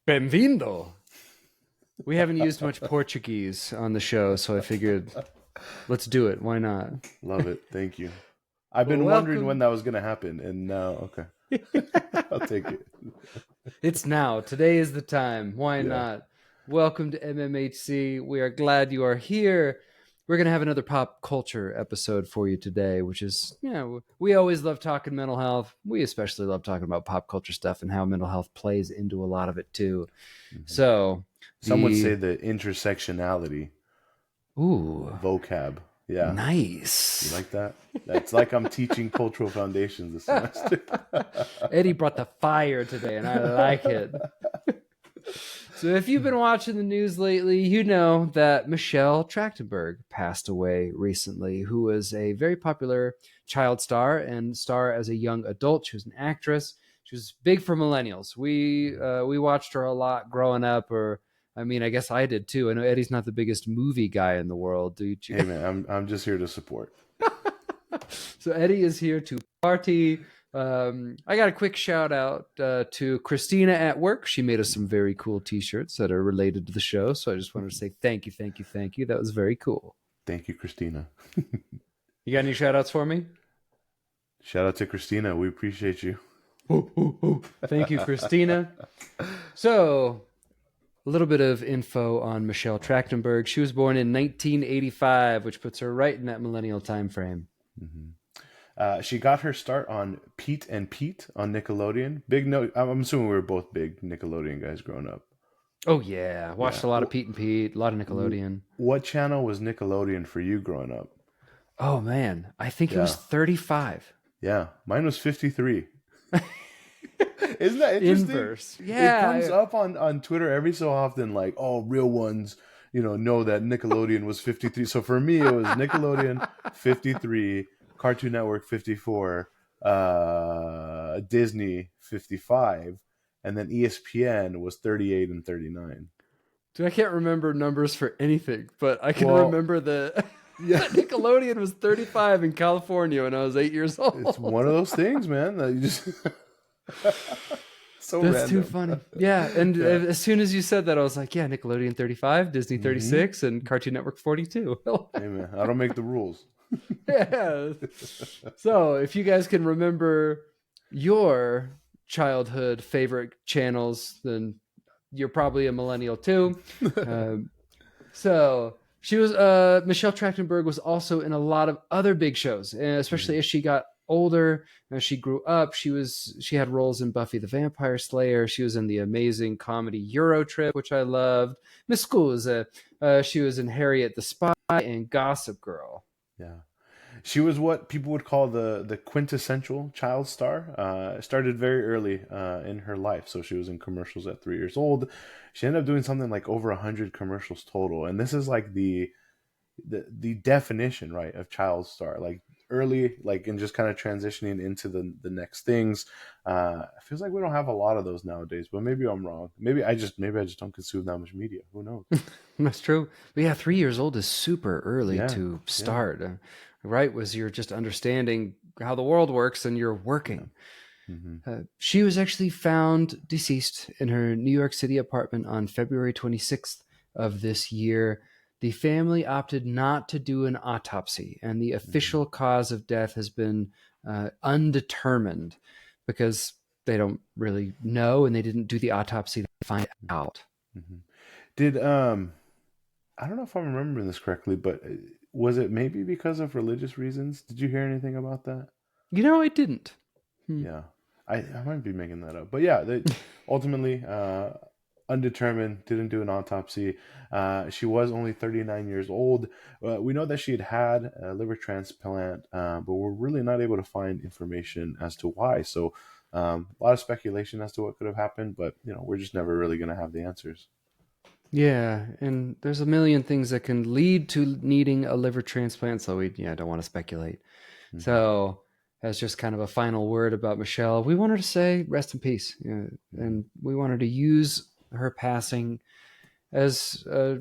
Bem-vindo. We haven't used much Portuguese on the show, so I figured let's do it. Why not? Love it. Thank you. I've Well, been wondering when welcome. that was going to happen, and now, okay, I'll take it. It's now. Today is the time. Why Yeah. not? Welcome to MMHC. We are glad you are here. We're going to have another pop culture episode for you today, which is, we always love talking mental health. We especially love talking about pop culture stuff and how mental health plays into a lot of it too. Mhm. So, Some would say the, the intersectionality ooh, vocab. Yeah. You nice. like that? That's like I'm teaching cultural foundations this semester. Eddie brought the fire today, and I like it. So if you've been watching the news lately, you know that Michelle Trachtenberg passed away recently, who was a very popular child star and star as a young adult. She was an actress. She was big for millennials. We watched her a lot growing up, or I mean, I guess I did too. I know Eddie's not the biggest movie guy in the world, dude. Hey man, I'm just here to support. So Eddie is here to party. I got a quick shout out to Christina at work. She made us some very cool T-shirts that are related to the show. So I just wanted to say thank you, thank you, thank you. That was very cool. Thank you, Christina. You got any shout outs for me? Shout out to Christina. We appreciate you. Ooh, ooh, ooh. Thank you, Christina. So a little bit of info on Michelle Trachtenberg. She was born in 1985, which puts her right in that millennial time frame. Mm-hmm. She got her start on Pete and Pete on Nickelodeon. Big no, I'm assuming we were both big Nickelodeon guys growing up. Oh yeah, watched Yeah. a lot of Pete and Pete, a lot of Nickelodeon. What channel was Nickelodeon for you growing up? Oh man, I think it was Yeah. 35. Yeah. Mine was 53. Isn't that interesting? Inverse. It comes Yeah. up on Twitter every so often, like, oh, real ones, know that Nickelodeon was 53. So for me, it was Nickelodeon 53, Cartoon Network 54, Disney 55, and then ESPN was 38 and 39. Dude, I can't remember numbers for anything, but I can Well, remember the yeah, Nickelodeon was 35 in California when I was 8 years it's one old. of those things, man, that you just so That's too random. funny. Yeah, and Yeah. as soon as you said that, I was like, yeah, Nickelodeon 35, Disney Hmm. 36, and Cartoon Network 42. Hey, man, I don't make the rules. Yeah. So if you guys can remember your childhood favorite channels, then you're probably a millennial too. Um, so she was Michelle Trachtenberg was also in a lot of other big shows, especially as she got older. As she grew up, she had roles in Buffy the Vampire Slayer. She was in the amazing comedy Eurotrip, which I loved. Miss School was she was in Harriet the Spy and Gossip Girl. Yeah. She was what people would call the quintessential child star. Started very early in her life, so she was in commercials at 3 years old. She ended up doing something like over 100 commercials total, and this is like the definition, right, of child star. Like early, like and just kind of transitioning into the next things. It feels like we don't have a lot of those nowadays, but maybe I'm wrong. Maybe I just don't consume that much media. Who knows? That's true. But yeah, 3 years old is super early Yeah, to yeah, start. Right? Was you're just understanding how the world works and you're yeah. working. Hmm. She was actually found deceased in her New York City apartment on February 26th of this year. The family opted not to do an autopsy, and the Hmm. official cause of death has been undetermined because they don't really know and they didn't do the autopsy to find out. Hmm. Did I don't know if I'm remembering this correctly, but was it maybe because of religious reasons? Did you hear anything about that? You know, I didn't. Hmm. Yeah, I might be making that up, but yeah, they ultimately undetermined. Didn't do an autopsy. She was only 39 years old. We know that she had a liver transplant, but we're really not able to find information as to why. So a lot of speculation as to what could have happened, but we're just never really going to have the answers. Yeah, and there's a million things that can lead to needing a liver transplant, so we don't want to speculate. Hmm. So, as just kind of a final word about Michelle, we wanted to say rest in peace, Hmm. and we wanted to use her passing as a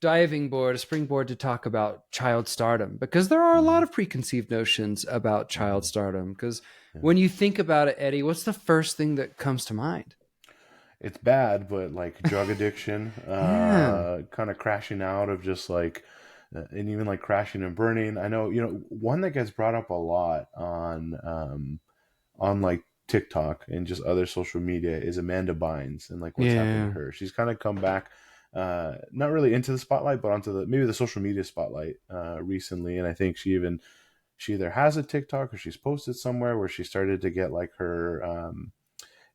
diving board, a springboard to talk about child stardom, because there are a lot Hmm. of preconceived notions about child Hmm. stardom. Because Yeah. when you think about it, Eddie, what's the first thing that comes to mind? it's bad, but like drug addiction, Yeah. kind of crashing out of just like, and even like crashing and burning. I know, one that gets brought up a lot on like TikTok and just other social media is Amanda Bynes and like what's happened to Yeah. her. She's kind of come back, not really into the spotlight, but onto the maybe the social media spotlight recently. And I think she either has a TikTok or she's posted somewhere where she started to get like her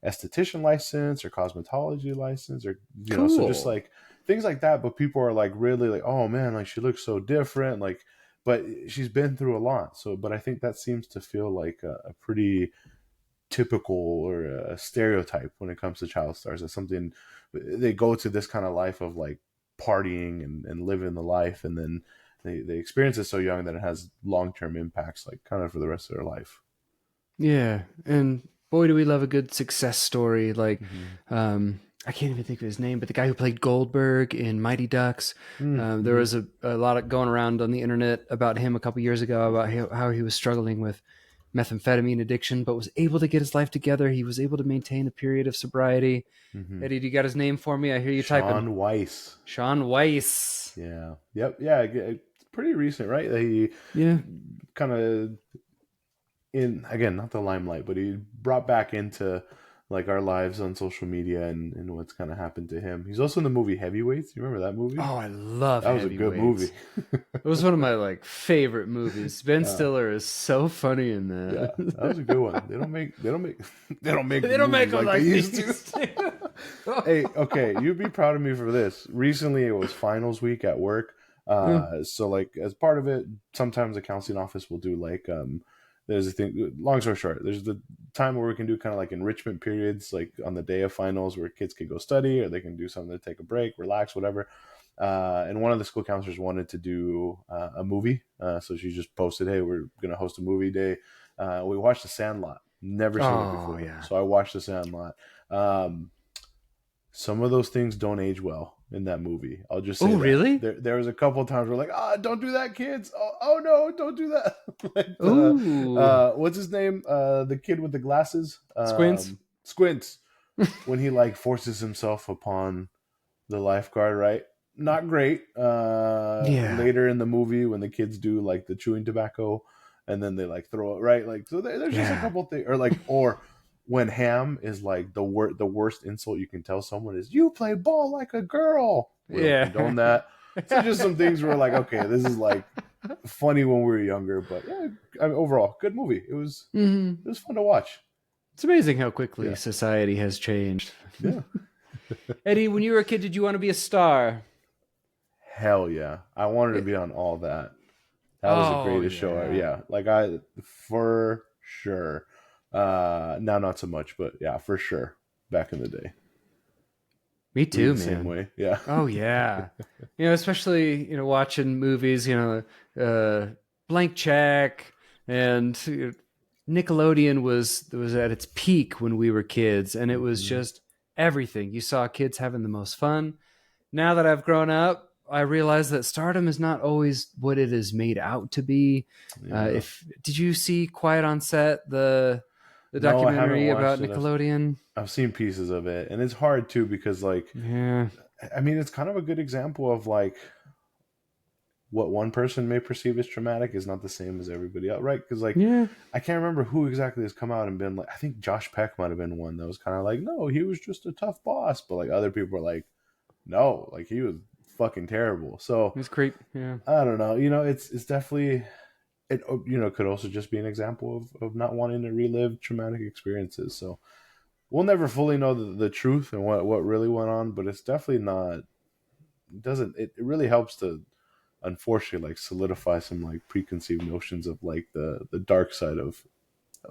esthetician license or cosmetology license, or so just Cool. like things like that. But people are like really like, oh man, like she looks so different, like, but she's been through a lot. So but I think that seems to feel like a pretty typical or a stereotype when it comes to child stars. It's something they go to this kind of life of like partying and living the life, and then they experience it so young that it has long-term impacts like kind of for the rest of their life. Yeah. And boy, do we love a good success story. Like, Mm-hmm. I can't even think of his name, but the guy who played Goldberg in Mighty Ducks. There Mm-hmm. was a lot of going around on the internet about him a couple years ago about how he was struggling with methamphetamine addiction, but was able to get his life together. He was able to maintain a period of sobriety. Mm-hmm. Eddie, do you got his name for me? I hear you typing. Sean Weiss. Sean Weiss. Yeah. Yep. Yeah. It's pretty recent, right? He Yeah. kind of in again, not the limelight, but he brought back into like our lives on social media and what's kind of happened to him. He's also in the movie Heavyweights. You remember that movie? Oh, I love That was a good movie. Heavyweights. It was one of my like favorite movies. Ben uh, Stiller is so funny in yeah, that was that. a good one. They don't make They don't make movies them like they like used to. these. Hey, okay, you'd be proud of me for this. Recently, it was finals week at work. So like as part of it, sometimes the counseling office will do like there's a thing. Long story short, there's the time where we can do kind of like enrichment periods, like on the day of finals, where kids can go study or they can do something to take a break, relax, whatever. And one of the school counselors wanted to do a movie, so she just posted, "Hey, we're gonna host a movie day." We watched The Sandlot. Never seen it Oh before, yeah. so I watched The Sandlot. Um, some of those things don't age well in that movie. I'll just say Oh that. really? There was a couple of times where like, don't do that, kids. Oh no, don't do that. Like Ooh. what's his name? The kid with the glasses, Squints. Squints. When he like forces himself upon the lifeguard, right? Not great. Yeah. Later in the movie, when the kids do like the chewing tobacco, and then they like throw it, right? Like so, there's just a Yeah. couple things, or when ham is like the worst insult you can tell someone is you play ball like a girl. We don't Yeah. condone that. So just some things where like, okay, this is like funny when we were younger, but yeah, I mean, overall good movie. Hmm. It was fun to watch. It's amazing how quickly Yeah, society has changed. yeah. Eddie, when you were a kid, did you want to be a star? Hell yeah, I wanted to be on all that. That was the Oh greatest show ever. yeah. Yeah, like I for sure. Now not so much, but yeah, for sure. Back in the day, Me were you too, the same man. way? Yeah. Oh yeah. Especially watching movies. Blank Check and Nickelodeon was at its peak when we were kids, and it was Hmm. just everything. You saw kids having the most fun. Now that I've grown up, I realize that stardom is not always what it is made out to be. Yeah. If did you see Quiet on Set, the No, I haven't documentary about watched it. Nickelodeon? I've seen pieces of it, and it's hard too because like Yeah, I mean, it's kind of a good example of like what one person may perceive as traumatic is not the same as everybody else, right? Because like yeah, I can't remember who exactly has come out and been like. I think Josh Peck might have been one that was kind of like, no, he was just a tough boss, but like other people were like, no, like he was fucking terrible. So it's creep. Yeah, I don't know. It's definitely it. Could also just be an example of not wanting to relive traumatic experiences. So we'll never fully know the truth and what really went on, but it's definitely not. It really helps to unfortunately like solidify some like preconceived notions of like the dark side of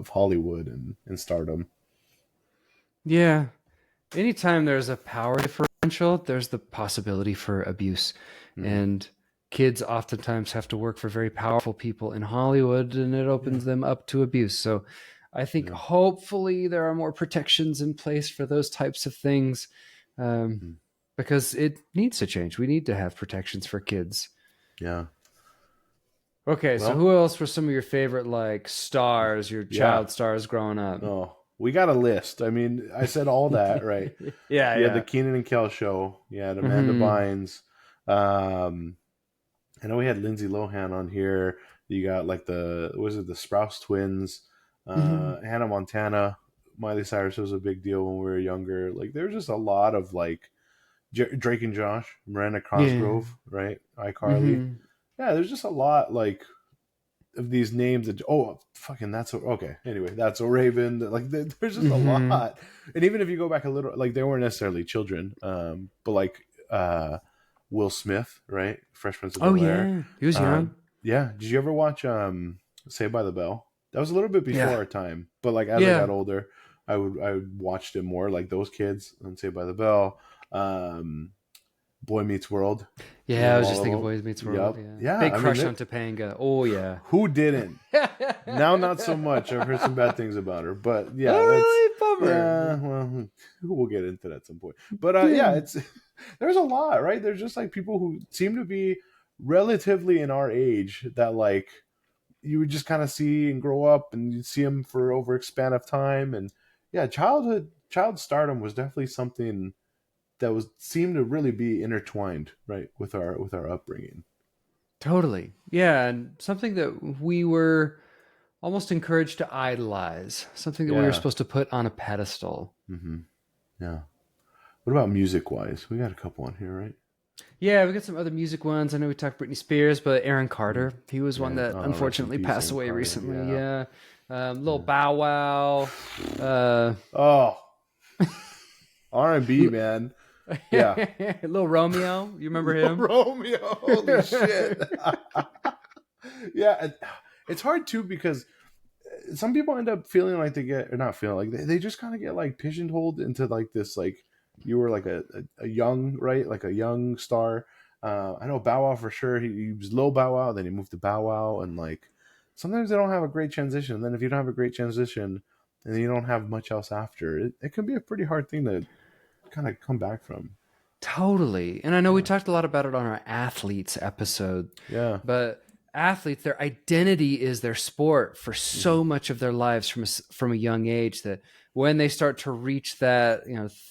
Hollywood and stardom. yeah. Anytime there's a power differential, there's the possibility for abuse, Hmm. and kids oftentimes have to work for very powerful people in Hollywood, and it Yeah, opens them up to abuse. So, I think yeah, hopefully there are more protections in place for those types of things. Um, mhm. because it needs to change. We need to have protections for kids. Yeah. Okay, so Well, who else were some of your favorite like stars, your yeah. child stars growing up? Oh we got a list. I mean, I said all that, right? Yeah, You had the yeah. Keenan and Kel show. You had Amanda Hmm. Bynes. Um, I know we had Lindsay Lohan on here. You got like the Sprouse twins, Hmm. Hannah Montana. Miley Cyrus was a big deal when we were younger. Like there's just a lot of like Drake and Josh, Miranda Yeah. Cosgrove, right? iCarly. Hmm. Yeah, there's just a lot like of these names that fucking that's okay. Anyway, that's a Raven. Like there's just a Hmm. lot, and even if you go back a little, like they weren't necessarily children, but like Will Smith, right? Fresh Prince of Oh Bel Air. yeah, he was Uh, young. yeah. Did you ever watch Saved by the Bell? That was a little bit before Yeah, our time, but like as I yeah, got older, I watched it more. Like those kids on Saved by the Bell. Boy Meets World. yeah. I Remember was just all thinking of them? Boys Meets World. Yep. Yeah, Yeah. big I mean, crush on Topanga. Oh yeah. who didn't? Now, not so much. I've heard some bad things about her, but yeah, that's Oh, really yeah. bummer. Well, we'll get into that at some point. But yeah, Yeah. it's there's a lot, right? There's just like people who seem to be relatively in our age that like you would just kind of see and grow up, and you'd see them for over a span of time, and yeah, child stardom was definitely something that was seemed to really be intertwined, right, with our upbringing. Totally. Yeah, and something that we were almost encouraged to idolize, something that we were Yeah. supposed to put on a pedestal. Hmm. Yeah. What about music wise? We got a couple on here, right? Yeah, we got some other music ones. I know we talked Britney Spears, but Aaron Mm. Carter, he was one Yeah. that Oh, rest in unfortunately peace, passed Aaron away Carter. recently. Yeah. Yeah. Little Yeah. Bow Wow. Uh, Oh, R&B, man. Yeah. Little Romeo. You remember him? Romeo. Holy shit. Yeah. It's hard too because some people end up feeling like they get, or not feeling like they just kind of get like pigeonholed into like this, like you were like a young, right? Like a young star. I know Bow Wow for sure. He was low Bow Wow, then he moved to Bow Wow, and like sometimes they don't have a great transition. And then if you don't have a great transition, and you don't have much else after, it can be a pretty hard thing to kind of come back from. Totally. And I know we Yeah. talked a lot about it on our athletes episode, Yeah. but athletes, their identity is their sport for Hmm. so much of their lives from a young age that when they start to reach that,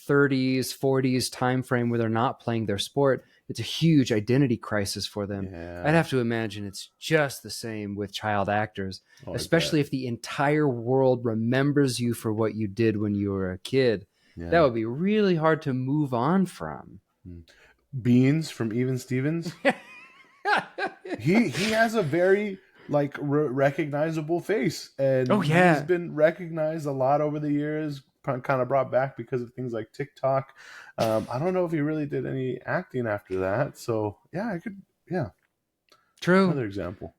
30s, 40s time frame where they're not playing their sport, it's a huge identity crisis for them. I'd Yeah. have to imagine it's just the same with child actors, Oh, I bet. especially if the entire world remembers you for what you did when you were a kid. That Yeah. would be really hard to move on from. Mm. Beans from Even Stevens. He has a very like recognizable face, Oh and he's yeah, been recognized a lot over the years, kind of brought back because of things like TikTok. I don't know if he really did any acting after that, so yeah, I could, yeah, true. another example.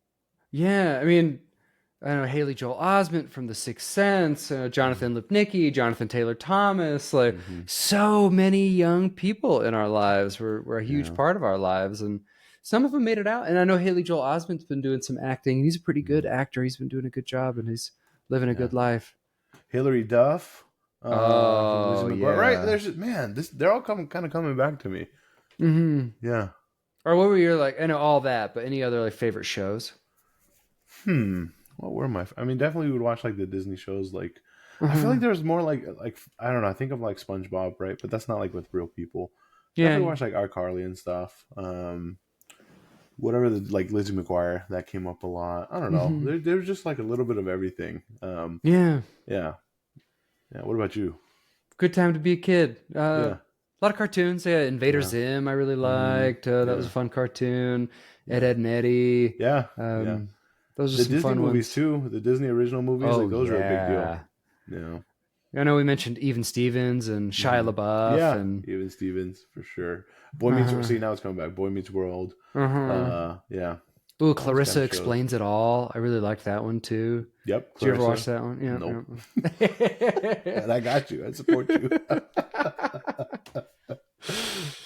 Yeah, I mean, I know Haley Joel Osment from The Sixth Sense, Jonathan Lipnicki, Jonathan Taylor Thomas, like Mm-hmm. so many young people in our lives were a huge Yeah. part of our lives, and some of them made it out. And I know Haley Joel Osment's been doing some acting. He's a pretty good Mm. actor. He's been doing a good job, and he's living a Yeah. good life. Hillary Duff from Lizzie Oh McGuire. Right, yeah. there's man, this they're all kind of coming back to me. Hmm. Yeah. Or what were your like? I know all that, but any other like favorite shows? Hmm. What were my? I mean, definitely would watch like the Disney shows. Like, I feel like Uh-huh. there's more like I don't know. I think of like SpongeBob, right? But that's not like with real people. Definitely Yeah. watch like iCarly and stuff. Whatever the like Lizzie McGuire that came up a lot. I don't know. Hmm. There's just like a little bit of everything. Yeah. Yeah. Yeah. What about you? Good time to be a kid. Yeah. A lot of cartoons. Yeah, Invader Yeah. Zim. I really Mm-hmm. liked. That was a Yeah. fun cartoon. Ed, Yeah. Ed and Eddie. Yeah. Yeah. Um, those are The some Disney fun movies ones. too. The Disney original movies, like Oh those are a big deal. yeah. Yeah. I know we mentioned Even Stevens and Shia Hmm. LaBeouf Yeah. and Even Stevens for sure. Boy Meets uh-huh, See, now it's coming back. Boy Meets World. uh-huh. Yeah. Ooh, All those kind Clarissa of shows. Explains It All. I really liked that one too. Yep, Did you ever watch Clarissa. that one? Nope. Yeah. And I got you. I support you.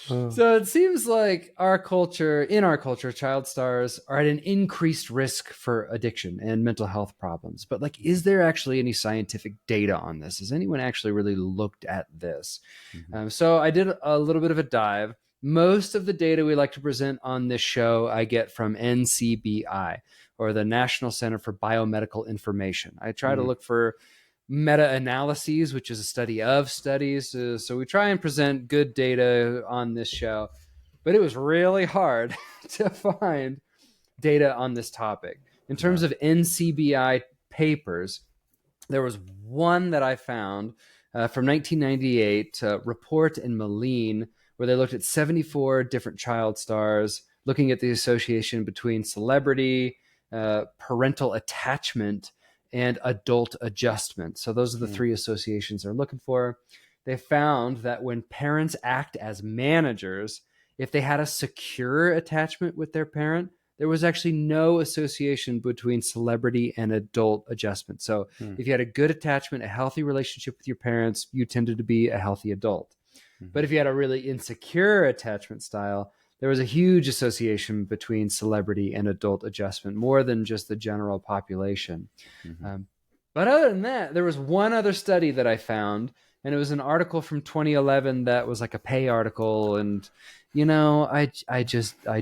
So it seems like in our culture, child stars are at an increased risk for addiction and mental health problems. But like, is there actually any scientific data on this? Has anyone actually really looked at this? Mhm. So I did a little bit of a dive. Most of the data we like to present on this show, I get from NCBI, or the National Center for Biomedical Information. I try to Mhm. look for meta-analyses, which is a study of studies. So we try and present good data on this show, but it was really hard to find data on this topic. In terms Yeah. of NCBI papers, there was one that I found from 1998, Report and Moline, where they looked at 74 different child stars, looking at the association between celebrity, parental attachment, and adult adjustment. So those are the Mm. three associations they're looking for. They found that when parents act as managers, if they had a secure attachment with their parent, there was actually no association between celebrity and adult adjustment. So Mm. if you had a good attachment, a healthy relationship with your parents, you tended to be a healthy adult. Mm-hmm. But if you had a really insecure attachment style, there was a huge association between celebrity and adult adjustment, more than just the general population. Mm-hmm. Um, but other than that, there was one other study that I found, and it was an article from 2011 that was like a pay article. And, I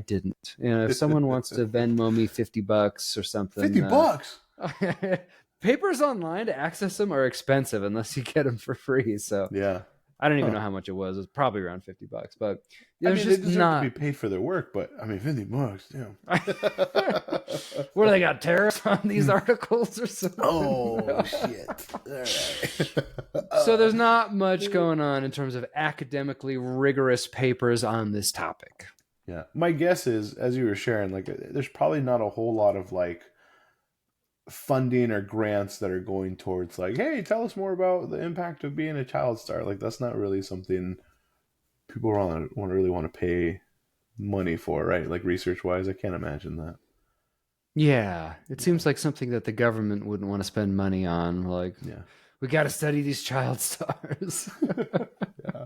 didn't. If someone wants to Venmo me $50 or something, $50. papers online to access them are expensive unless you get them for free. So Yeah. I don't even Huh. know how much it was. It was probably around $50, but I there's mean, they just deserve to be not. paid for their work, but I mean, $50, damn. What do they got, tariffs on these articles or something? Oh shit! All right. So there's not much going on in terms of academically rigorous papers on this topic. Yeah, my guess is, as you were sharing, like, there's probably not a whole lot of like funding or grants that are going towards like, hey, tell us more about the impact of being a child star. Like, that's not really something people really want to pay money for, right? Like, research wise, I can't imagine that. Yeah, it Yeah. seems like something that the government wouldn't want to spend money on. Like, Yeah. we got to study these child stars. Yeah.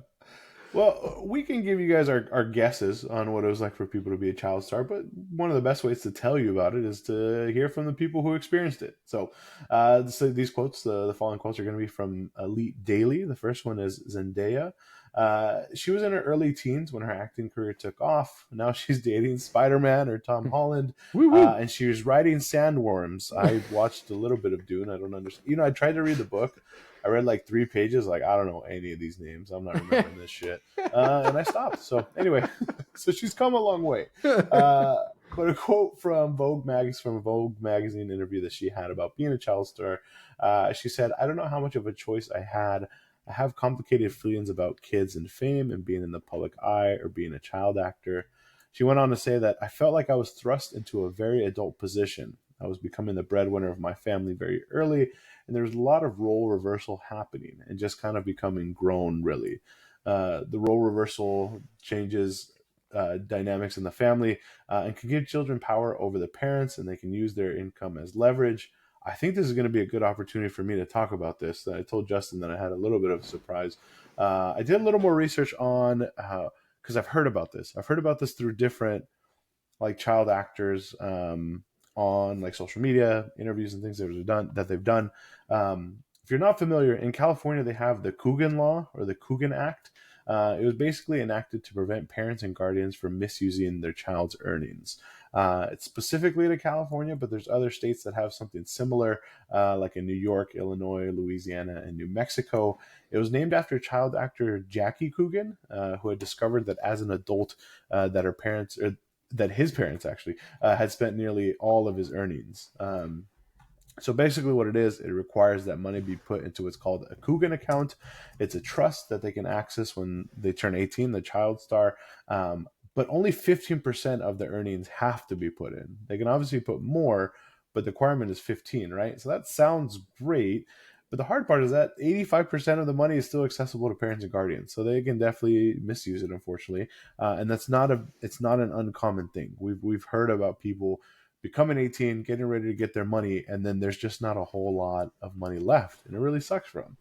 Well, we can give you guys our guesses on what it was like for people to be a child star, but one of the best ways to tell you about it is to hear from the people who experienced it. So these quotes, the following quotes are going to be from Elite Daily. The first one is Zendaya. She was in her early teens when her acting career took off. Now she's dating Spider-Man or Tom Holland, Woo woo. and she was riding sandworms. I watched a little bit of Dune. I don't understand. I tried to read the book. I read like 3 pages. Like, I don't know any of these names. I'm not remembering this shit. And I stopped. So anyway, so she's come a long way. But a quote from Vogue magazine interview that she had about being a child star. She said, "I don't know how much of a choice I had. I have complicated feelings about kids and fame and being in the public eye or being a child actor." She went on to say that I felt like I was thrust into a very adult position. I was becoming the breadwinner of my family very early, and there was a lot of role reversal happening and just kind of becoming grown, really. The role reversal changes dynamics in the family and can give children power over the parents, and they can use their income as leverage. I think this is going to be a good opportunity for me to talk about this. I told Justin that I had a little bit of a surprise. I did a little more research on because I've heard about this. I've heard about this through different like child actors on like social media interviews and things that they've done. If you're not familiar, in California they have the Coogan Law or the Coogan Act. It was basically enacted to prevent parents and guardians from misusing their child's earnings. It's specifically to California, but there's other states that have something similar, like in New York, Illinois, Louisiana, and New Mexico. It was named after child actor Jackie Coogan, who had discovered that as an adult, that his parents actually had spent nearly all of his earnings. So basically, what it is, it requires that money be put into what's called a Coogan account. It's a trust that they can access when they turn 18, the child star. But only 15% of the earnings have to be put in. They can obviously put more, but the requirement is 15, right? So that sounds great. But the hard part is that 85% of the money is still accessible to parents and guardians. So they can definitely misuse it, unfortunately. And it's not an uncommon thing. We've heard about people becoming 18, getting ready to get their money, and then there's just not a whole lot of money left. And it really sucks for them.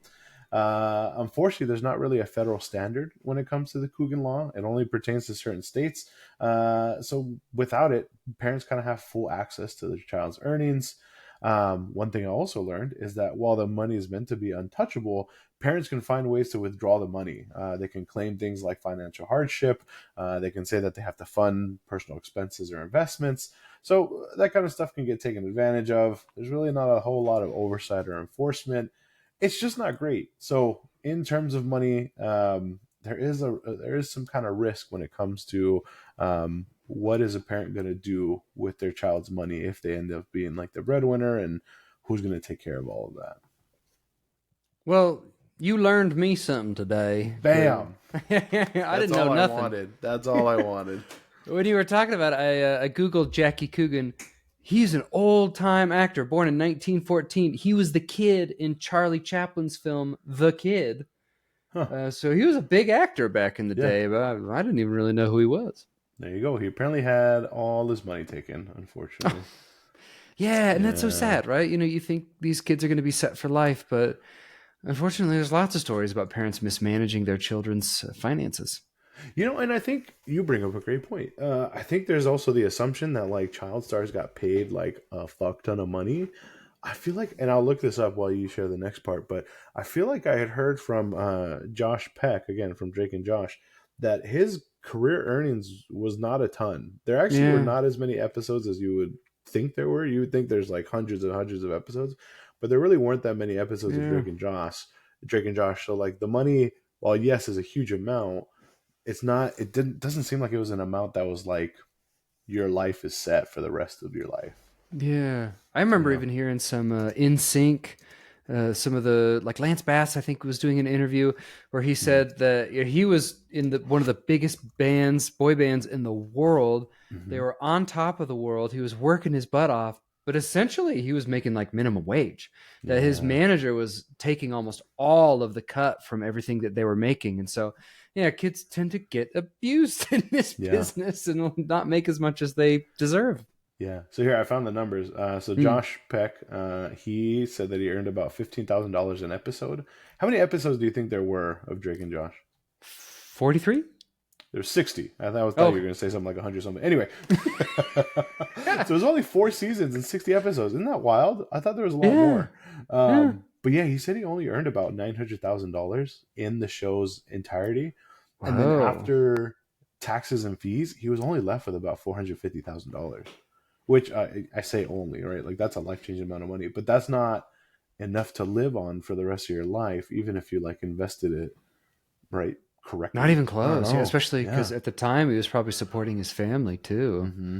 Unfortunately, there's not really a federal standard when it comes to the Coogan Law. It only pertains to certain states. So without it, parents kind of have full access to their child's earnings. One thing I also learned is that while the money is meant to be untouchable, parents can find ways to withdraw the money. They can claim things like financial hardship. They can say that they have to fund personal expenses or investments. So that kind of stuff can get taken advantage of. There's really not a whole lot of oversight or enforcement. it's just not great. So in terms of money, there is some kind of risk when it comes to what is a parent going to do with their child's money if they end up being like the breadwinner, and who's going to take care of all of that. Well, you learned me something today. Bam. I That's didn't know all I nothing. wanted. That's all I wanted. When you were talking about it, I googled Jackie Coogan. He's an old time actor, born in 1914. He was the kid in Charlie Chaplin's film The Kid. Huh. So he was a big actor back in the Yeah. day, but I didn't even really know who he was. There you go. He apparently had all his money taken, unfortunately. Yeah, and that's so Yeah. sad, right? You think these kids are going to be set for life, but unfortunately, there's lots of stories about parents mismanaging their children's finances. And I think you bring up a great point. I think there's also the assumption that like child stars got paid like a fuck ton of money. I feel like, and I'll look this up while you share the next part, but I feel like I had heard from Josh Peck, again from Drake and Josh, that his career earnings was not a ton. There actually were Yeah, not as many episodes as you would think there were. You would think there's like hundreds and hundreds of episodes, but there really weren't that many episodes of yeah. Drake and Josh. So like the money, while yes, is a huge amount, it's not. It didn't doesn't seem like it was an amount that was like your life is set for the rest of your life. Yeah, I remember Yeah. even hearing some in sync. Some of the like Lance Bass, I think, was doing an interview where he Mm-hmm. said that he was in one of the biggest bands, boy bands in the world. They Mm-hmm. were on top of the world. He was working his butt off, but essentially he was making like minimum wage. That his Yeah. manager was taking almost all of the cut from everything that they were making, and so yeah, kids tend to get abused in this Yeah. business and not make as much as they deserve. Yeah. So here I found the numbers. So Hmm. Josh Peck, he said that he earned about $15,000 an episode. How many episodes do you think there were of Drake and Josh? 43. There's 60. Thought you were Okay. going to say something like 100 something. Anyway, so there's only 4 seasons and 60 episodes. Isn't that wild? I thought there was a lot Yeah. more. Yeah. But yeah, he said he only earned about $900,000 in the show's entirety, and then Whoa. after taxes and fees, he was only left with about $450,000. Which I say only, right? Like that's a life changing amount of money, but that's not enough to live on for the rest of your life, even if you like invested it right Not correctly. even I don't close. Yeah, know. especially because Yeah. at the time he was probably supporting his family too. Mm-hmm.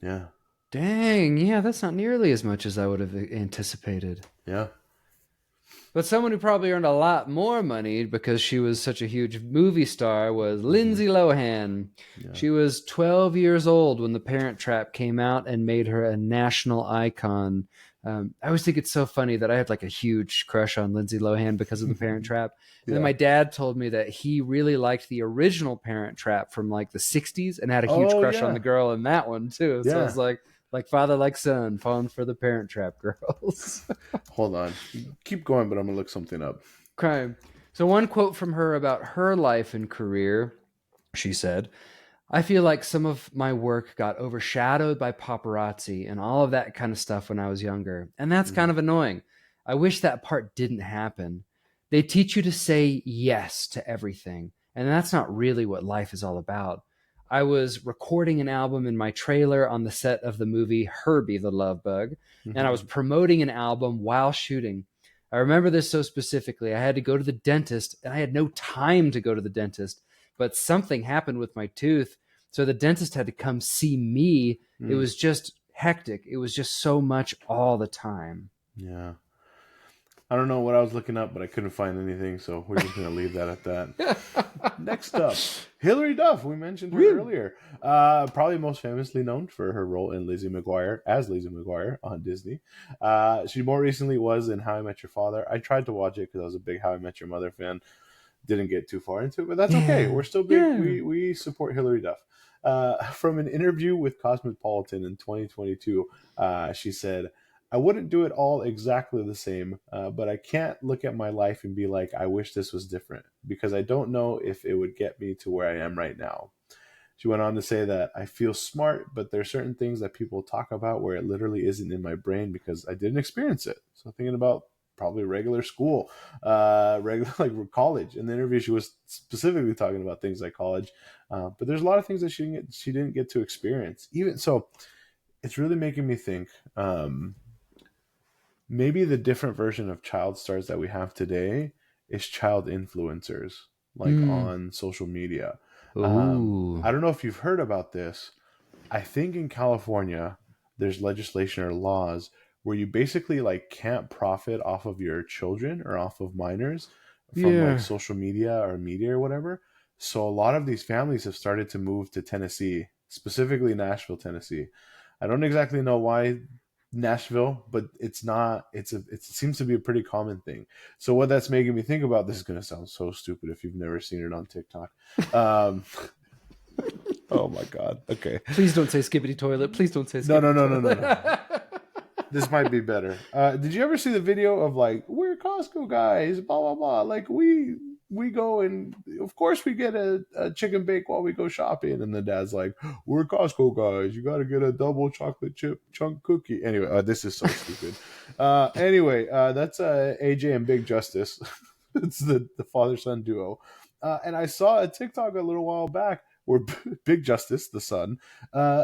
Yeah. Dang, yeah, that's not nearly as much as I would have anticipated. Yeah. But someone who probably earned a lot more money because she was such a huge movie star was Mm-hmm. Lindsay Lohan. Yeah. She was 12 years old when The Parent Trap came out and made her a national icon. I always think it's so funny that I have like a huge crush on Lindsay Lohan because of The Parent Trap. And then Yeah. my dad told me that he really liked the original Parent Trap from like the 60s and had a huge Oh crush on the yeah. girl in that one too. So it's Yeah. like father, like son, falling for The Parent Trap girls. Hold on. Keep going, but I'm gonna look something up. Crime. So, one quote from her about her life and career, she said, I feel like some of my work got overshadowed by paparazzi and all of that kind of stuff when I was younger. And that's kind Mm. of annoying. I wish that part didn't happen. They teach you to say yes to everything. And that's not really what life is all about. I was recording an album in my trailer on the set of the movie Herbie the Love Bug, and I was promoting an album while shooting. I remember this so specifically. I had to go to the dentist, and I had no time to go to the dentist, but something happened with my tooth. So the dentist had to come see me. It Mm. was just hectic. It was just so much all the time. Yeah. I don't know what I was looking up, but I couldn't find anything, so we're just gonna leave that at that. Next up, Hilary Duff. We mentioned her Woo. earlier. Probably most famously known for her role in Lizzie McGuire as Lizzie McGuire on Disney. She more recently was in How I Met Your Father. I tried to watch it because I was a big How I Met Your Mother fan. Didn't get too far into it, but that's okay. Yeah. We're still big. Yeah. We support Hilary Duff. From an interview with Cosmopolitan in 2022, she said, I wouldn't do it all exactly the same, but I can't look at my life and be like, I wish this was different because I don't know if it would get me to where I am right now. She went on to say that I feel smart, but there are certain things that people talk about where it literally isn't in my brain because I didn't experience it. So thinking about probably regular school, regular like college. In the interview, she was specifically talking about things like college, but there's a lot of things that she didn't get to experience. Even so, it's really making me think. maybe the different version of child stars that we have today is child influencers, like Mm. on social media. Ooh. I don't know if you've heard about this. I think in California, there's legislation or laws where you basically like can't profit off of your children or off of minors from like Yeah. social media or media or whatever. So a lot of these families have started to move to Tennessee, specifically Nashville, Tennessee. I don't exactly know why Nashville, but it's not. It seems to be a pretty common thing. So what that's making me think about, this is going to sound so stupid if you've never seen it on TikTok. Um, oh my god. Okay. Please don't say skibbity toilet. Please don't say No, no, skibbity no, no, no, no. toilet. This might be better. Did you ever see the video of like, we're Costco guys, blah blah blah? Like we go and of course we get a chicken bake while we go shopping, and the dad's like, we're Costco guys, you got to get a double chocolate chip chunk cookie. Anyway, this is so stupid. Anyway, that's AJ and Big Justice. It's the father son duo, and I saw a TikTok a little while back where Big Justice, the son,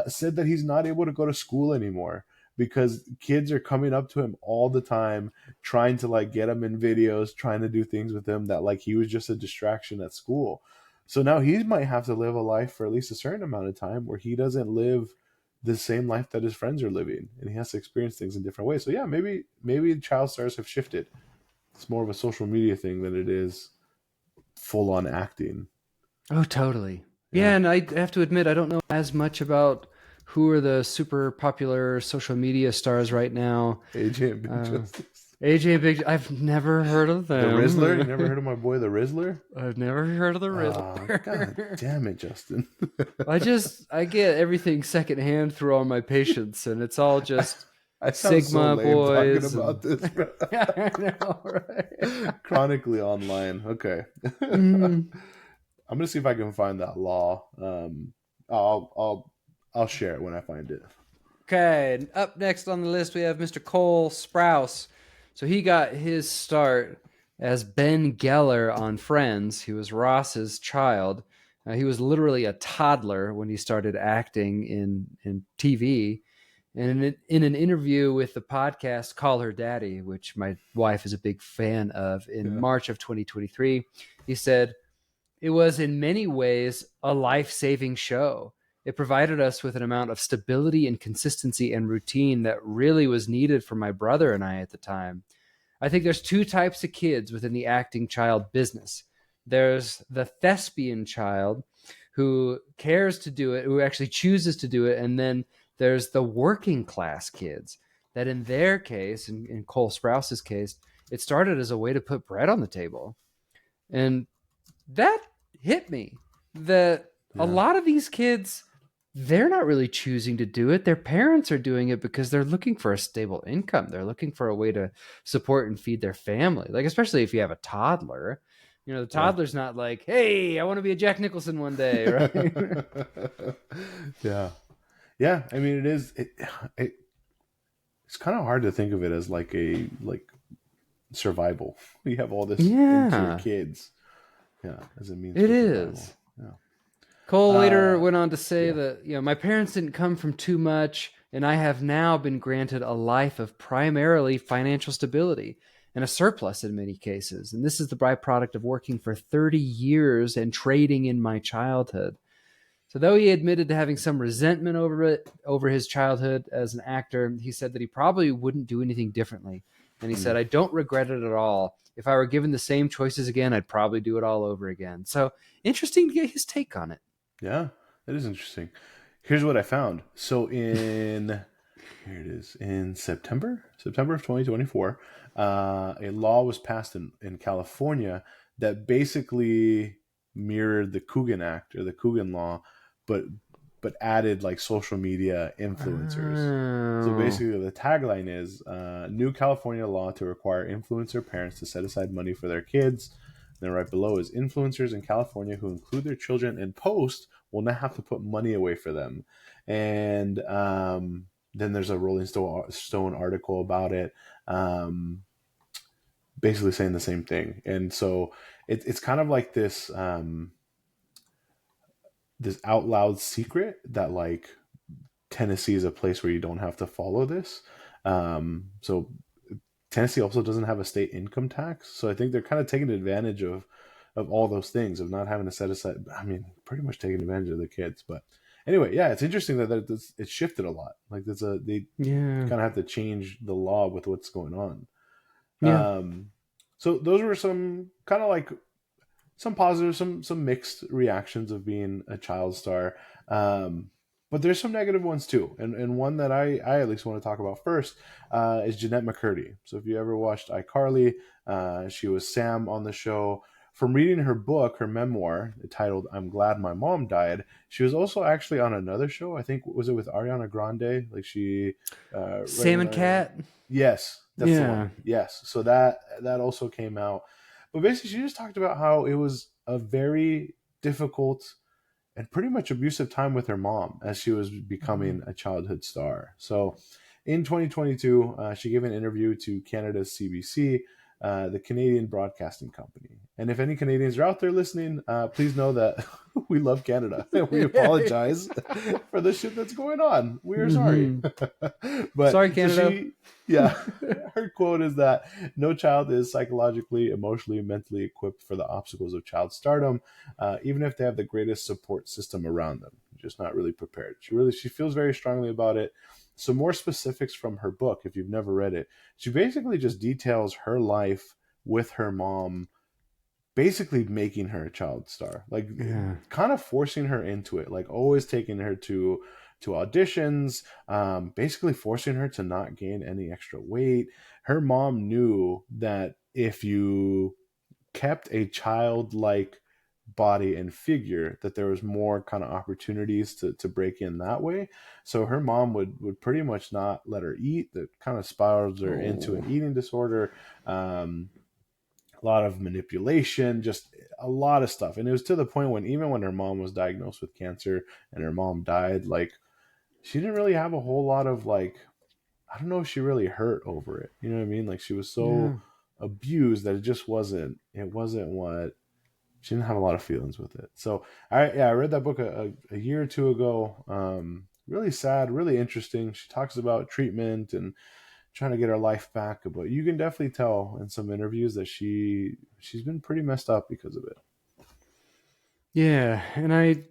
said that he's not able to go to school anymore because kids are coming up to him all the time trying to like get him in videos, trying to do things with him that like he was just a distraction at school. So now he might have to live a life for at least a certain amount of time where he doesn't live the same life that his friends are living, and he has to experience things in different ways. So yeah, maybe child stars have shifted. It's more of a social media thing than it is full on acting. Oh, totally. Yeah, Yeah. and I have to admit, I don't know as much about who are the super popular social media stars right now. AJ and Big Uh, Justice. AJ and Big, I've never heard of The Rizzler? You never them. heard of my boy the Rizzler? I've never heard of the God Riddler. damn it, Justin. I get everything secondhand through all my patients, and it's all just I sound so Sigma lame talking boys about and this, bro. yeah, I know, right? Chronically online. Okay. Mm. I'm gonna see if I can find that law. I'll share it when I find it. Okay, and up next on the list we have Mr. Cole Sprouse. So he got his start as Ben Geller on Friends. He was Ross's child. He was literally a toddler when he started acting in TV. And in an interview with the podcast Call Her Daddy, which my wife is a big fan of, in Yeah. March of 2023, he said, it was in many ways a life saving show. It provided us with an amount of stability and consistency and routine that really was needed for my brother and I at the time. I think there's two types of kids within the acting child business. There's the thespian child who cares to do it, who actually chooses to do it, and then there's the working class kids that in their case, in Cole Sprouse's case, it started as a way to put bread on the table. And that hit me that a Yeah. lot of these kids, they're not really choosing to do it. Their parents are doing it because they're looking for a stable income. They're looking for a way to support and feed their family. Like, especially if you have a toddler, the Yeah. toddler's not like, hey, I want to be a Jack Nicholson one day, right? Yeah. Yeah. I mean, it it's kind of hard to think of it as like a like survival. You have all this into your Yeah, kids. Yeah, as a means it for survival. is. Yeah. Cole later Uh, went on to say yeah. that, my parents didn't come from too much, and I have now been granted a life of primarily financial stability and a surplus in many cases. And this is the byproduct of working for 30 years and trading in my childhood. So though he admitted to having some resentment over his childhood as an actor, he said that he probably wouldn't do anything differently. And he said, Mm. I don't regret it at all. If I were given the same choices again, I'd probably do it all over again. So interesting to get his take on it. Yeah, that is interesting. Here's what I found. So here it is in September of 2024, a law was passed in California that basically mirrored the Coogan Act or the Coogan Law, but added like social media influencers. So Oh. basically, the tagline is new California law to require influencer parents to set aside money for their kids. And then right below is influencers in California who include their children in post will now have to put money away for them. And then there's a Rolling Stone article about it, basically saying the same thing. And so it's kind of like this out loud secret that like Tennessee is a place where you don't have to follow this. So Tennessee also doesn't have a state income tax, so I think they're kind of taking advantage of all those things, of not having to set aside. I mean, pretty much taking advantage of the kids. But anyway, yeah, it's interesting that it's shifted a lot. Like they Yeah. kind of have to change the law with what's going on. Yeah. So those were some kind of like some positive, some mixed reactions of being a child star. But there's some negative ones too, and one that I at least want to talk about first is Jeanette McCurdy. So if you ever watched iCarly, she was Sam on the show. From reading her book, her memoir titled "I'm Glad My Mom Died," she was also actually on another show. I think was it with Ariana Grande? Like she, right Sam when and Cat. yes, that's the Yeah. one. Yes, so that also came out. But basically, she just talked about how it was a very difficult and pretty much abusive time with her mom as she was becoming a childhood star. So in 2022, she gave an interview to Canada's CBC, the Canadian Broadcasting Company. And if any Canadians are out there listening, please know that we love Canada and we apologize for the shit that's going on. We are sorry. Mm-hmm. But Sorry, so Canada. yeah, her quote is that no child is psychologically, emotionally, mentally equipped for the obstacles of child stardom, even if they have the greatest support system around them. Just not really prepared. She feels very strongly about it. Some more specifics from her book, if you've never read it. She basically just details her life with her mom, basically making her a child star, like Yeah. kind of forcing her into it, like always taking her to auditions, basically forcing her to not gain any extra weight. Her mom knew that if you kept a childlike body and figure, that there was more kind of opportunities to break in that way. So her mom would pretty much not let her eat. That kind of spirals her into Oh. an eating disorder. A lot of manipulation, just a lot of stuff. And it was to the point when even when her mom was diagnosed with cancer and her mom died, like she didn't really have a whole lot of like, I don't know if she really hurt over it. You know what I mean? Like she was Yeah. so abused that it wasn't what she didn't have a lot of feelings with it. So I read that book a year or two ago. Really sad, really interesting. She talks about treatment and trying to get her life back, but you can definitely tell in some interviews that she's been pretty messed up because of it. Yeah. And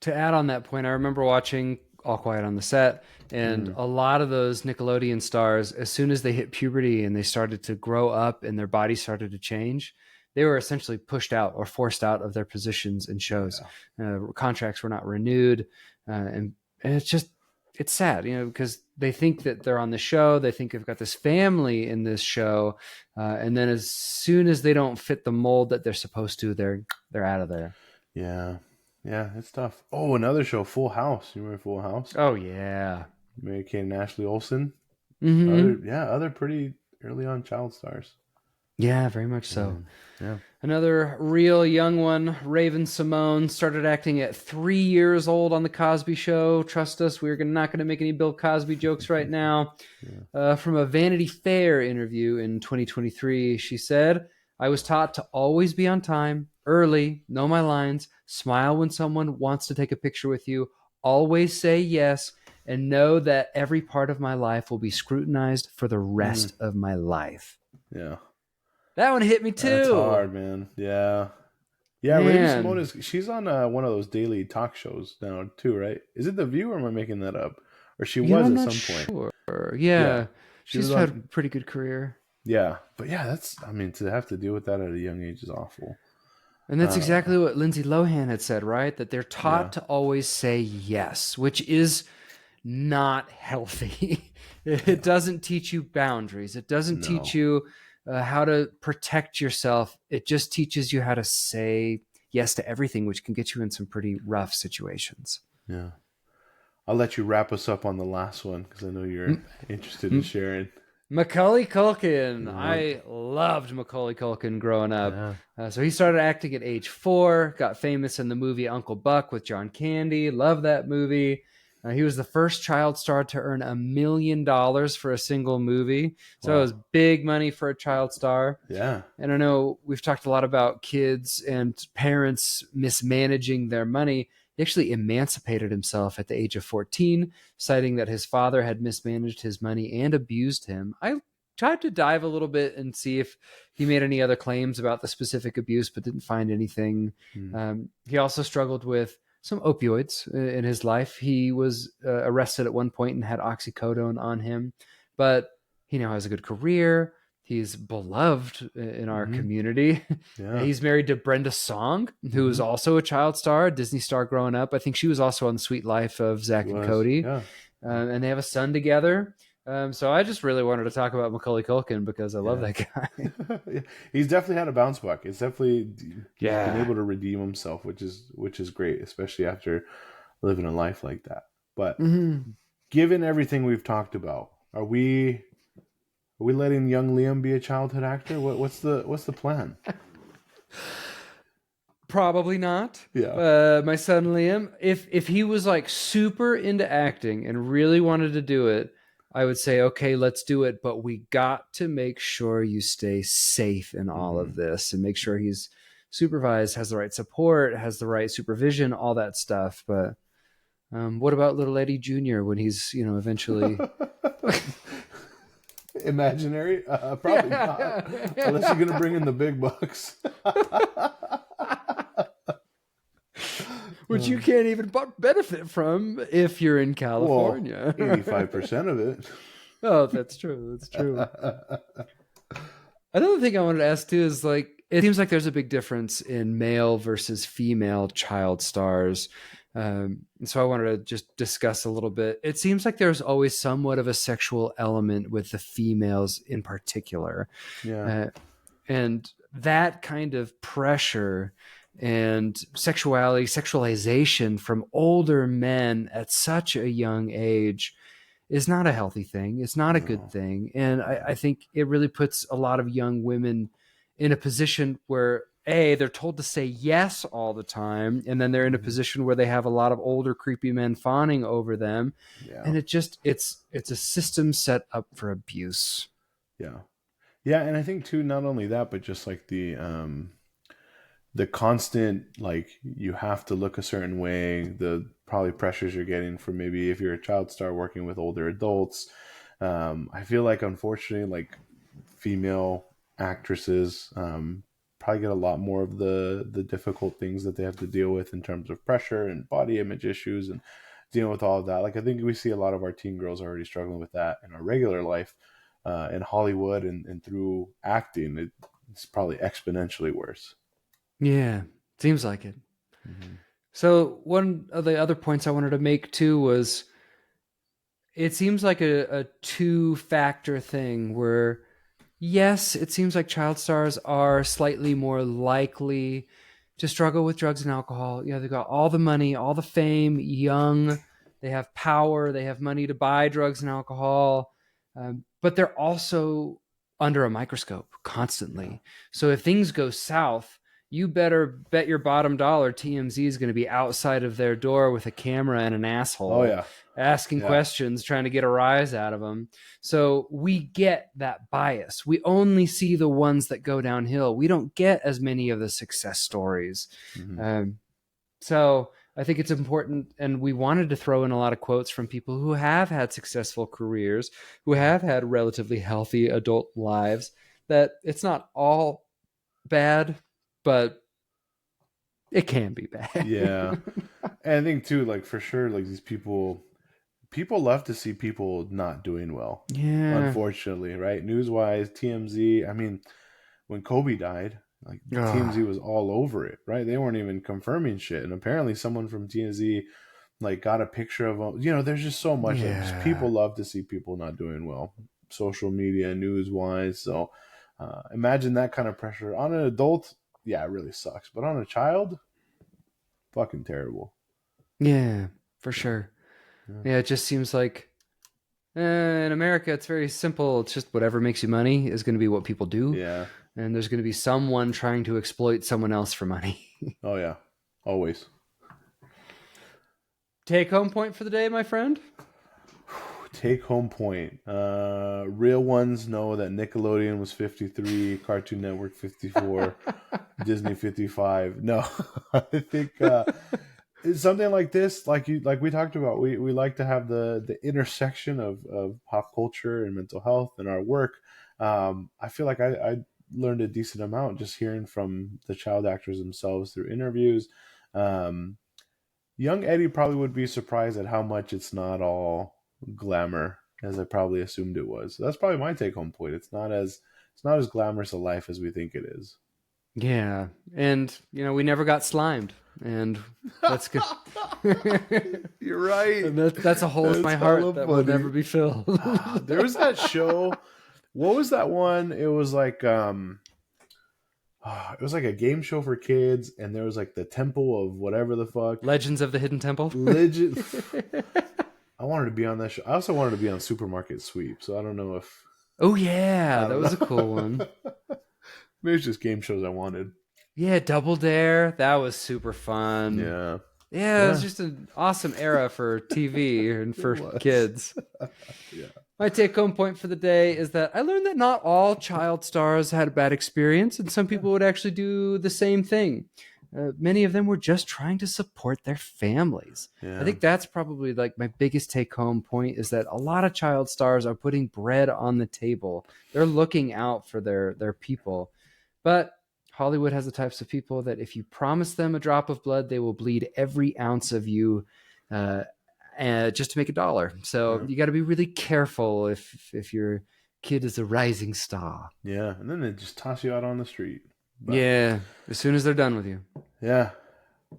to add on that point, I remember watching All Quiet on the Set, and Mm, a lot of those Nickelodeon stars, as soon as they hit puberty and they started to grow up and their bodies started to change, they were essentially pushed out or forced out of their positions in shows. yeah, Contracts were not renewed, and it's sad, because they think that they're on the show, they think they've got this family in this show, and then as soon as they don't fit the mold that they're supposed to, they're out of there. yeah, yeah. It's tough. Oh, another show, Full House. You remember Full House? Oh yeah. Mary Kate and Ashley Olsen. Mm-hmm. Other pretty early on child stars. Yeah, very much so. Mm, yeah. Another real young one, Raven Simone, started acting at 3 years old on The Cosby Show. Trust us, we're not going to make any Bill Cosby jokes right now. Yeah. From a Vanity Fair interview in 2023, she said, I was taught to always be on time, early, know my lines, smile when someone wants to take a picture with you, always say yes, and know that every part of my life will be scrutinized for the Mm, rest of my life. yeah. That one hit me That's too. hard, man. Yeah. Yeah, Raven Simone Man, she's on one of those daily talk shows now too, right? Is it The View or am I making that up? Or she was I'm at not some point. sure. Yeah. Yeah, She was she's had a on pretty good career. yeah. But yeah, that's I mean to have to deal with that at a young age is awful. And that's Uh exactly what Lindsay Lohan had said, right? That they're taught yeah. to always say yes, which is not healthy. It Yeah. doesn't teach you boundaries. It doesn't teach No. you how to protect yourself. It just teaches you how to say yes to everything, which can get you in some pretty rough situations. Yeah. I'll let you wrap us up on the last one because I know you're interested in sharing. Macaulay Culkin. Yep. I loved Macaulay Culkin growing up. Yeah. So he started acting at age 4, got famous in the movie Uncle Buck with John Candy. Love that movie. He was the first child star to earn $1 million for a single movie. So it was Wow. big money for a child star. Yeah. And I know we've talked a lot about kids and parents mismanaging their money. He actually emancipated himself at the age of 14, citing that his father had mismanaged his money and abused him. I tried to dive a little bit and see if he made any other claims about the specific abuse, but didn't find anything. He also struggled with some opioids in his life. He was arrested at one point and had oxycodone on him, but he now has a good career. He's beloved in our community. Yeah. He's married to Brenda Song, who was also a child star, a Disney star growing up. I think she was also on The Sweet Life of Zach and Cody. Yeah. And they have a son together. So I just really wanted to talk about Macaulay Culkin because I love that guy. Yeah. He's definitely had a bounce back. It's definitely been able to redeem himself, which is great, especially after living a life like that. But given everything we've talked about, are we letting young Liam be a childhood actor? What's the plan? Probably not. Yeah. My son Liam, if he was like super into acting and really wanted to do it, I would say, okay, let's do it. But we got to make sure you stay safe in all of this and make sure he's supervised, has the right support, has the right supervision, all that stuff. But what about little Eddie Jr. when he's, eventually... Imaginary? Probably not. Unless you're going to bring in the big bucks. Which you can't even benefit from if you're in California. Well, 85% of it. Oh, that's true. That's true. Another thing I wanted to ask too is it seems like there's a big difference in male versus female child stars. So I wanted to just discuss a little bit. It seems like there's always somewhat of a sexual element with the females in particular. Yeah. And that kind of pressure and sexualization from older men at such a young age is not a healthy thing. It's not a good thing. And I think it really puts a lot of young women in a position where they're told to say yes all the time. And then they're in a position where they have a lot of older, creepy men fawning over them. Yeah. And it's a system set up for abuse. Yeah. Yeah. And I think too, not only that, but just like the constant, you have to look a certain way, the probably pressures you're getting from maybe if you're a child star working with older adults. I feel like, unfortunately, female actresses probably get a lot more of the difficult things that they have to deal with in terms of pressure and body image issues and dealing with all of that. I think we see a lot of our teen girls already struggling with that in our regular life, in Hollywood and through acting. It's probably exponentially worse. Yeah, seems like it. So one of the other points I wanted to make too was it seems like a two-factor thing where, yes, it seems like child stars are slightly more likely to struggle with drugs and alcohol. They've got all the money, all the fame, young, they have power, they have money to buy drugs and alcohol, but they're also under a microscope constantly. So if things go south, you better bet your bottom dollar TMZ is going to be outside of their door with a camera and an asshole, asking questions, trying to get a rise out of them. So we get that bias. We only see the ones that go downhill. We don't get as many of the success stories. So I think it's important, and we wanted to throw in a lot of quotes from people who have had successful careers, who have had relatively healthy adult lives, that it's not all bad, but it can be bad. Yeah. And I think too, for sure, these people love to see people not doing well. Yeah. Unfortunately, right? News-wise, TMZ, I mean, when Kobe died, TMZ was all over it, right? They weren't even confirming shit. And apparently someone from TMZ got a picture of him. There's just so much. Just people love to see people not doing well. Social media, news-wise. So imagine that kind of pressure on an adult. Yeah, it really sucks. But on a child, fucking terrible. Yeah, for sure. Yeah, it just seems like in America, it's very simple. It's just whatever makes you money is going to be what people do. Yeah. And there's going to be someone trying to exploit someone else for money. Oh, yeah. Always. Take home point for the day, my friend? Take home point. Real ones know that Nickelodeon was 53, Cartoon Network 54, Disney 55. No, I think it's something like this, like we talked about. We like to have the intersection of pop culture and mental health in our work. I feel like I learned a decent amount just hearing from the child actors themselves through interviews. Um, young Eddie probably would be surprised at how much it's not all glamour as I probably assumed it was. So that's probably my take home point. It's not as glamorous a life as we think it is. Yeah, and we never got slimed, and that's good. You're right. And that's a hole in That's my hella heart that will never funny. be filled. There was that show. What was that one? It was like it was like a game show for kids, and there was like the temple of whatever the fuck. Legends of the Hidden Temple. Legend. I wanted to be on that show. I also wanted to be on Supermarket Sweep, so I don't know if Oh I yeah, that don't was a know. cool one. Maybe it's just game shows I wanted. Yeah, Double Dare. That was super fun. Yeah. Yeah, it was Yeah. just an awesome era for TV and for It was. kids. Yeah. My take home point for the day is that I learned that not all child stars had a bad experience, and some people would actually do the same thing. Many of them were just trying to support their families. I Yeah. think that's probably like my biggest take home point is that a lot of child stars are putting bread on the table. They're looking out for their people. But Hollywood has the types of people that if you promise them a drop of blood, they will bleed every ounce of you uh, just to make $1. So Yeah. you got to be really careful if your kid is a rising star. Yeah. And then they just toss you out on the street. But Yeah, as soon as they're done with you. yeah.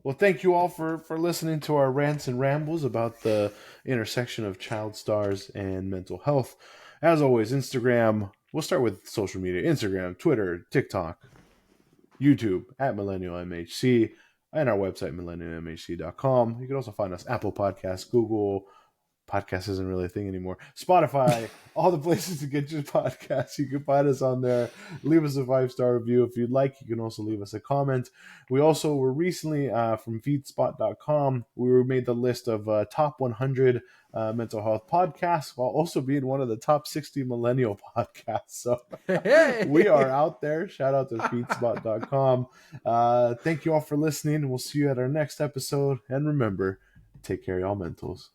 Well, thank you all for listening to our rants and rambles about the intersection of child stars and mental health. As always, Instagram. We'll start with social media: Instagram, Twitter, TikTok, YouTube at Millennial MHC, and our website, millennialmhc.com. You can also find us Apple Podcasts, Google. Podcast isn't really a thing anymore. Spotify, all the places to get your podcasts. You can find us on there. Leave us a 5-star review if you'd like. You can also leave us a comment. We also were recently from feedspot.com. We were made the list of top 100 mental health podcasts while also being one of the top 60 millennial podcasts. So we are out there. Shout out to feedspot.com. Thank you all for listening. We'll see you at our next episode. And remember, take care of y'all mentals.